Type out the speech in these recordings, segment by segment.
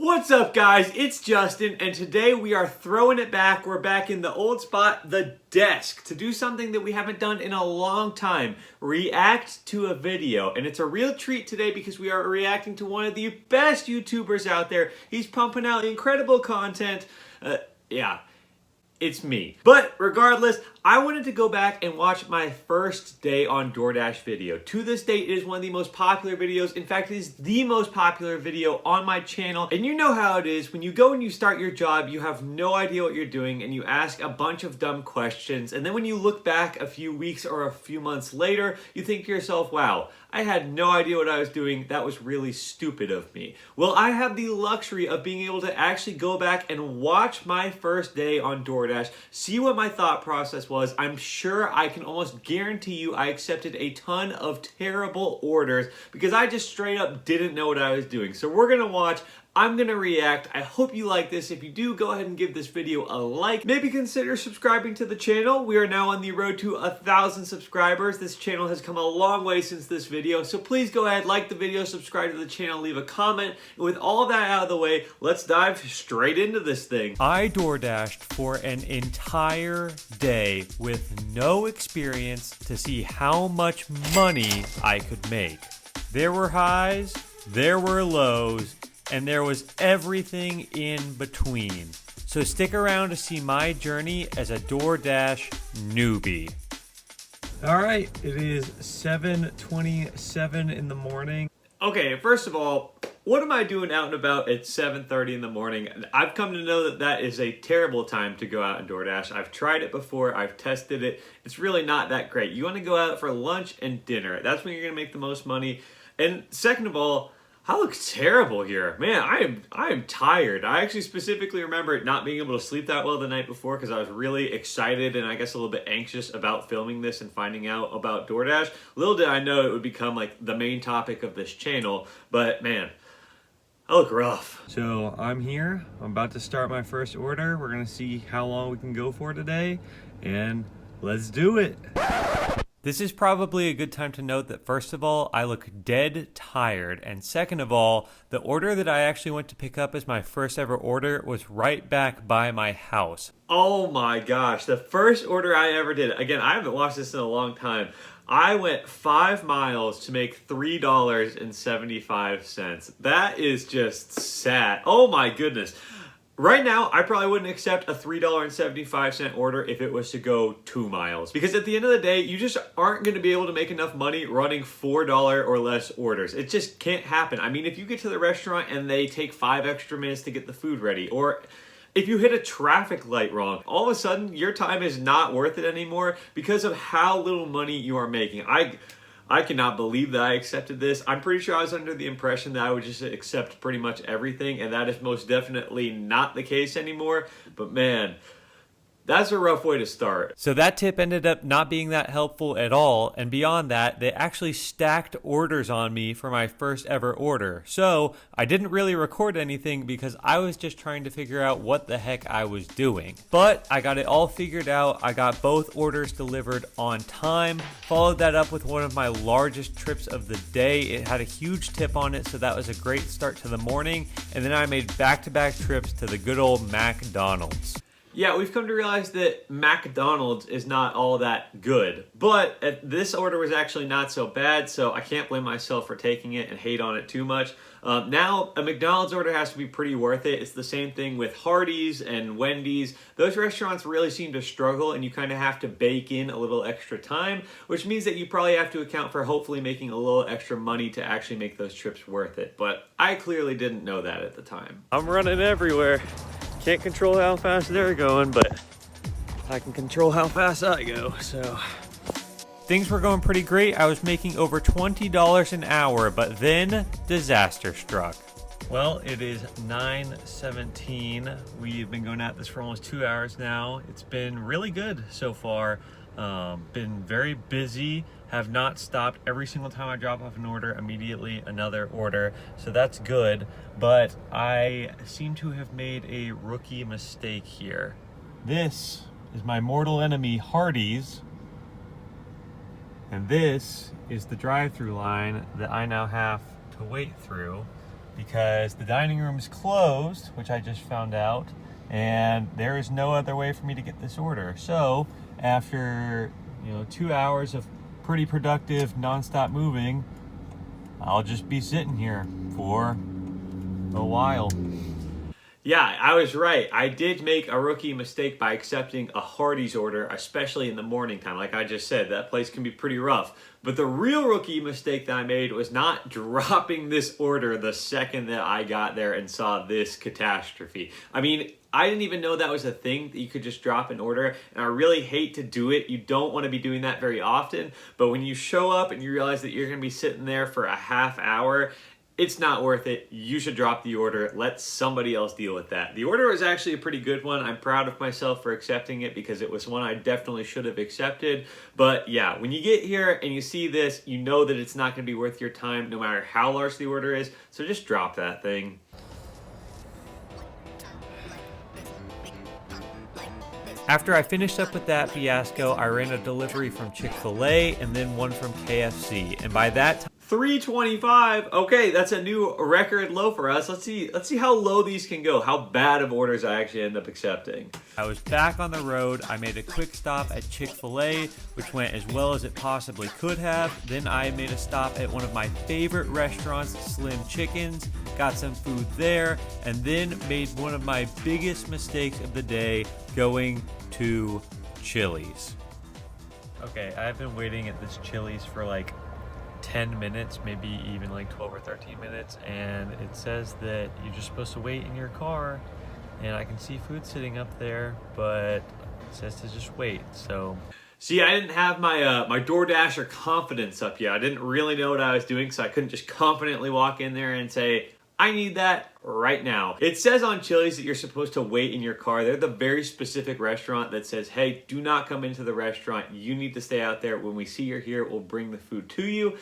What's up, guys? It's Justin, and today we are throwing it back. We're back in the old spot, the desk, to do something that we haven't done in a long time. React to a video. And it's a real treat today because we are reacting to one of the best YouTubers out there. He's pumping out incredible content. It's me. But regardless, I wanted to go back and watch my first day on DoorDash video. To this date, it is one of the most popular videos. In fact, it is the most popular video on my channel. And you know how it is. When you go and you start your job, you have no idea what you're doing and you ask a bunch of dumb questions. And then when you look back a few weeks or a few months later, you think to yourself, wow, I had no idea what I was doing. That was really stupid of me. Well, I have the luxury of being able to actually go back and watch my first day on DoorDash, see what my thought process was. I'm sure I can almost guarantee you I accepted a ton of terrible orders because I just straight up didn't know what I was doing. So we're gonna watch. I'm gonna react. I hope you like this. If you do, go ahead and give this video a like. Maybe consider subscribing to the channel. We are now on the road to 1,000 subscribers. This channel has come a long way since this video, so please go ahead, like the video, subscribe to the channel, leave a comment. And with all of that out of the way, let's dive straight into this thing. I DoorDashed for an entire day with no experience to see how much money I could make. There were highs, there were lows, and there was everything in between. So stick around to see my journey as a DoorDash newbie. All right, it is 7:27 in the morning. Okay, first of all, what am I doing out and about at 7:30 in the morning? I've come to know that that is a terrible time to go out and DoorDash. I've tried it before, I've tested it. It's really not that great. You wanna go out for lunch and dinner. That's when you're gonna make the most money. And second of all, I look terrible here. Man, I am tired. I actually specifically remember not being able to sleep that well the night before because I was really excited and I guess a little bit anxious about filming this and finding out about DoorDash. Little did I know it would become like the main topic of this channel, but man, I look rough. So I'm here, I'm about to start my first order. We're gonna see how long we can go for today, and let's do it. This is probably a good time to note that first of all, I look dead tired, and second of all, the order that I actually went to pick up as my first ever order was right back by my house. Oh my gosh, the first order I ever did, again, I haven't watched this in a long time. I went 5 miles to make $3.75. That is just sad. Oh my goodness. Right now, I probably wouldn't accept a $3.75 order if it was to go 2 miles. Because at the end of the day, you just aren't going to be able to make enough money running $4 or less orders. It just can't happen. I mean, if you get to the restaurant and they take 5 extra minutes to get the food ready, or if you hit a traffic light wrong, all of a sudden your time is not worth it anymore because of how little money you are making. I cannot believe that I accepted this. I'm pretty sure I was under the impression that I would just accept pretty much everything, and that is most definitely not the case anymore. But man, that's a rough way to start. So that tip ended up not being that helpful at all, and beyond that, they actually stacked orders on me for my first ever order. So I didn't really record anything because I was just trying to figure out what the heck I was doing. But I got it all figured out. I got both orders delivered on time, followed that up with one of my largest trips of the day. It had a huge tip on it, so that was a great start to the morning. And then I made back-to-back trips to the good old McDonald's. Yeah, we've come to realize that McDonald's is not all that good, but this order was actually not so bad, so I can't blame myself for taking it and hate on it too much. Now, a McDonald's order has to be pretty worth it. It's the same thing with Hardee's and Wendy's. Those restaurants really seem to struggle, and you kind of have to bake in a little extra time, which means that you probably have to account for hopefully making a little extra money to actually make those trips worth it. But I clearly didn't know that at the time. I'm running everywhere. Can't control how fast they're going, but I can control how fast I go, so. Things were going pretty great. I was making over $20 an hour, but then disaster struck. Well, it is 9:17. We've been going at this for almost 2 hours now. It's been really good so far. Been very busy, have not stopped. Every single time I drop off an order, immediately another order. So that's good, but I seem to have made a rookie mistake here. This is my mortal enemy, Hardee's. And this is the drive-through line that I now have to wait through because the dining room is closed, which I just found out, and there is no other way for me to get this order. So after 2 hours of pretty productive nonstop moving, I'll just be sitting here for a while. Yeah, I was right. I did make a rookie mistake by accepting a Hardee's order, especially in the morning time. Like I just said, that place can be pretty rough. But the real rookie mistake that I made was not dropping this order the second that I got there and saw this catastrophe. I mean, I didn't even know that was a thing, that you could just drop an order, and I really hate to do it. You don't want to be doing that very often, but when you show up and you realize that you're going to be sitting there for a half hour, it's not worth it. You should drop the order. Let somebody else deal with that. The order was actually a pretty good one. I'm proud of myself for accepting it because it was one I definitely should have accepted. But yeah, when you get here and you see this, you know that it's not going to be worth your time no matter how large the order is. So just drop that thing. After I finished up with that fiasco, I ran a delivery from Chick-fil-A and then one from KFC. And by that time, $3.25. Okay, that's a new record low for us. Let's see how low these can go. How bad of orders I actually end up accepting. I was back on the road. I made a quick stop at Chick-fil-A, which went as well as it possibly could have. Then I made a stop at one of my favorite restaurants, Slim Chickens, got some food there, and then made one of my biggest mistakes of the day, going to Chili's. Okay, I've been waiting at this Chili's for like 10 minutes, maybe even like 12 or 13 minutes, and it says that you're just supposed to wait in your car, and I can see food sitting up there, but it says to just wait. So see, I didn't have my my DoorDasher confidence up yet. I didn't really know what I was doing, so I couldn't just confidently walk in there and say, I need that right now. It says on Chili's that you're supposed to wait in your car. They're the very specific restaurant that says, hey, do not come into the restaurant. You need to stay out there. When we see you're here, we'll bring the food to you.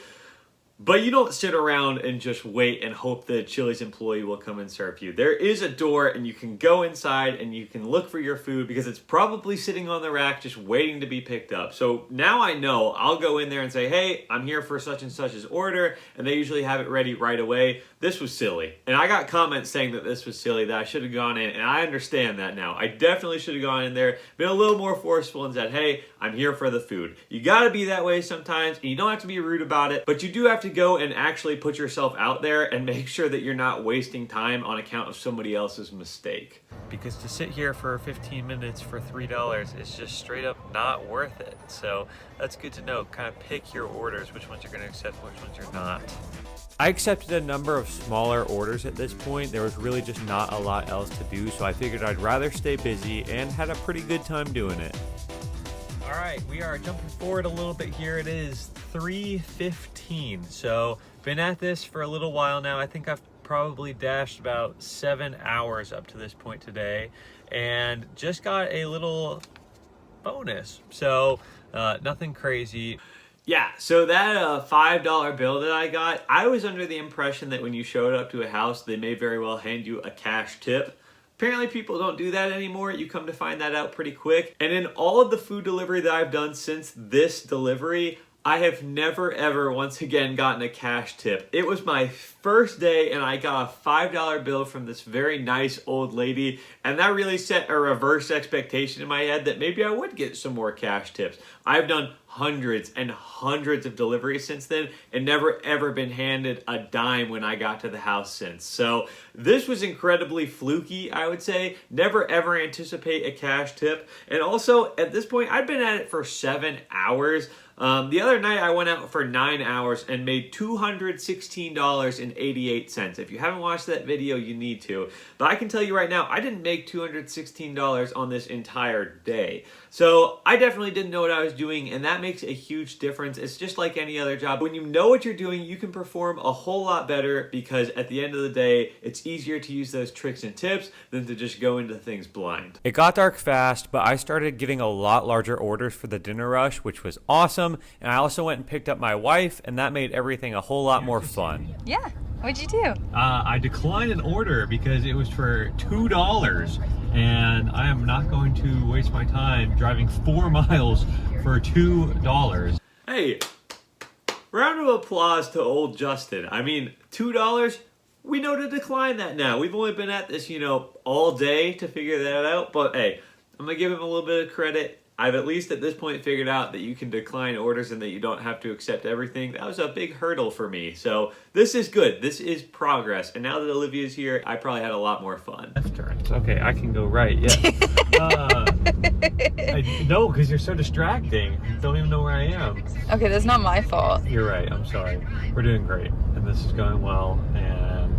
But you don't sit around and just wait and hope the Chili's employee will come and serve you. There is a door, and you can go inside and you can look for your food because it's probably sitting on the rack just waiting to be picked up. So now I know. I'll go in there and say, hey, I'm here for such and such's order, and they usually have it ready right away. This was silly. And I got comments saying that this was silly, that I should have gone in, and I understand that now. I definitely should have gone in there, been a little more forceful and said, hey, I'm here for the food. You gotta be that way sometimes, and you don't have to be rude about it, but you do have to go and actually put yourself out there and make sure that you're not wasting time on account of somebody else's mistake. Because to sit here for 15 minutes for $3 is just straight up not worth it. So that's good to know. Kind of pick your orders, which ones you're gonna accept, which ones you're not. I accepted a number of smaller orders at this point. There was really just not a lot else to do, so I figured I'd rather stay busy and had a pretty good time doing it. All right, we are jumping forward a little bit here. It is 3:15, so been at this for a little while now. I think I've probably dashed about 7 hours up to this point today, and just got a little bonus. So nothing crazy. Yeah, so that $5 bill that I got, I was under the impression that when you showed up to a house, they may very well hand you a cash tip. Apparently people don't do that anymore. You come to find that out pretty quick. And in all of the food delivery that I've done since this delivery, I have never ever once again gotten a cash tip. It was my first day and I got a $5 bill from this very nice old lady, and that really set a reverse expectation in my head that maybe I would get some more cash tips. I've done hundreds and hundreds of deliveries since then and never ever been handed a dime when I got to the house since. So this was incredibly fluky, I would say. Never ever anticipate a cash tip. And also at this point, I'd been at it for 7 hours. The other night I went out for 9 hours and made $216.88. If you haven't watched that video, you need to. But I can tell you right now, I didn't make $216 on this entire day. So I definitely didn't know what I was doing, and that makes a huge difference. It's just like any other job. When you know what you're doing, you can perform a whole lot better, because at the end of the day, it's easier to use those tricks and tips than to just go into things blind. It got dark fast, but I started getting a lot larger orders for the dinner rush, which was awesome. And I also went and picked up my wife, and that made everything a whole lot more fun. Yeah. What'd you do? I declined an order because it was for $2, and I am not going to waste my time driving 4 miles for $2. Hey, round of applause to old Justin. I mean, $2? we know to decline that now. We've only been at this, all day to figure that out. But hey, I'm going to give him a little bit of credit. I've at least at this point figured out that you can decline orders and that you don't have to accept everything. That was a big hurdle for me. So this is good. This is progress. And now that Olivia's here, I probably had a lot more fun. Left turns. Okay, I can go right. Yeah. No, because you're so distracting. I don't even know where I am. Okay, that's not my fault. You're right. I'm sorry. We're doing great. And this is going well. And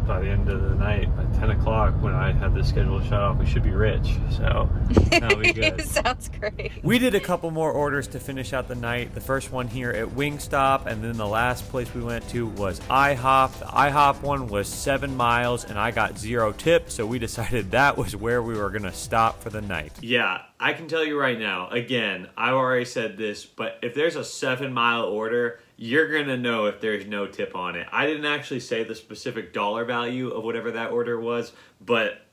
by the end of the night, at 10 o'clock, when I have this schedule shut off, we should be rich. So that'll be good. Sounds great. We did a couple more orders to finish out the night. The first one here at Wingstop, and then the last place we went to was IHOP. The IHOP one was 7 miles, and I got 0 tip, so we decided that was where we were gonna stop for the night. Yeah, I can tell you right now, again, I've already said this, but if there's a 7-mile order, you're gonna know if there's no tip on it. I didn't actually say the specific dollar value of whatever that order was, but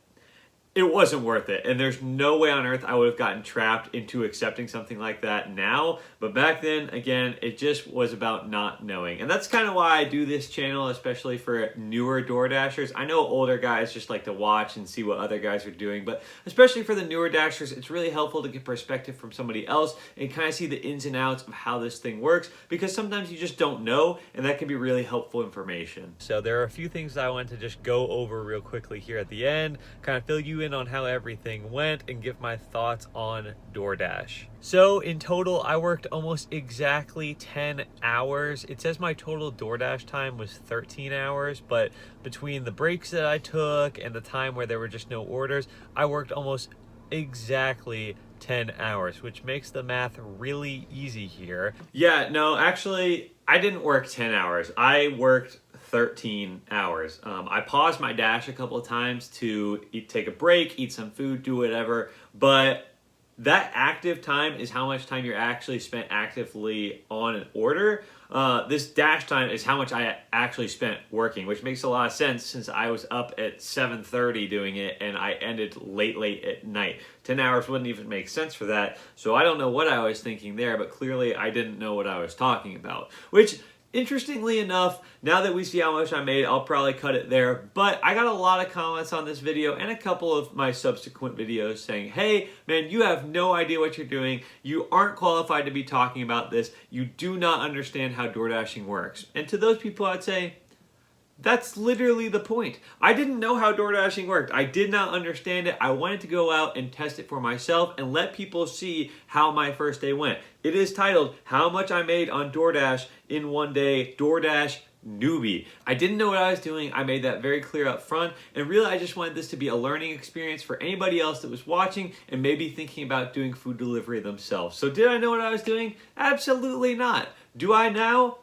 it wasn't worth it. And there's no way on earth I would have gotten trapped into accepting something like that now. But back then, again, it just was about not knowing. And that's kind of why I do this channel, especially for newer DoorDashers. I know older guys just like to watch and see what other guys are doing, but especially for the newer Dashers, it's really helpful to get perspective from somebody else and kind of see the ins and outs of how this thing works, because sometimes you just don't know, and that can be really helpful information. So there are a few things that I want to just go over real quickly here at the end, kind of fill you in on how everything went and give my thoughts on DoorDash. So in total, I worked almost exactly 10 hours. It says my total DoorDash time was 13 hours, but between the breaks that I took and the time where there were just no orders, I worked almost exactly 10 hours, which makes the math really easy here. Yeah, no, actually, I didn't work 10 hours. I worked 13 hours. I paused my dash a couple of times to take a break, eat some food, do whatever, but that active time is how much time you're actually spent actively on an order. This dash time is how much I actually spent working, which makes a lot of sense since I was up at 7:30 doing it and I ended late at night. 10 hours wouldn't even make sense for that. So I don't know what I was thinking there, but clearly I didn't know what I was talking about, which interestingly enough, now that we see how much I made, I'll probably cut it there. But I got a lot of comments on this video and a couple of my subsequent videos saying, hey, man, you have no idea what you're doing. You aren't qualified to be talking about this. You do not understand how DoorDashing works. And to those people, I'd say, that's literally the point. I didn't know how DoorDashing worked. I did not understand it. I wanted to go out and test it for myself and let people see how my first day went. It is titled, How Much I Made on DoorDash in One Day, DoorDash Newbie. I didn't know what I was doing. I made that very clear up front. And really, I just wanted this to be a learning experience for anybody else that was watching and maybe thinking about doing food delivery themselves. So did I know what I was doing? Absolutely not. Do I now?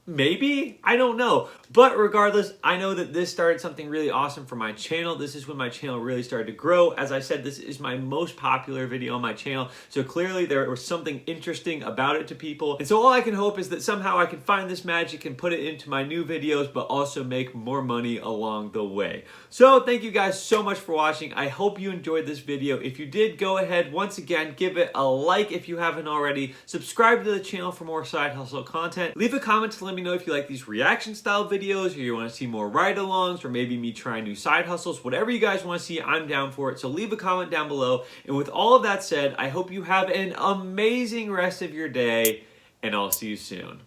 Maybe? I don't know. But regardless, I know that this started something really awesome for my channel. This is when my channel really started to grow. As I said, this is my most popular video on my channel. So clearly there was something interesting about it to people. And so all I can hope is that somehow I can find this magic and put it into my new videos, but also make more money along the way. So thank you guys so much for watching. I hope you enjoyed this video. If you did, go ahead, once again, give it a like if you haven't already. Subscribe to the channel for more side hustle content. Leave a comment to let me know if you like these reaction style videos or you want to see more ride-alongs or maybe me trying new side hustles. Whatever you guys want to see, I'm down for it. So leave a comment down below. And with all of that said, I hope you have an amazing rest of your day and I'll see you soon.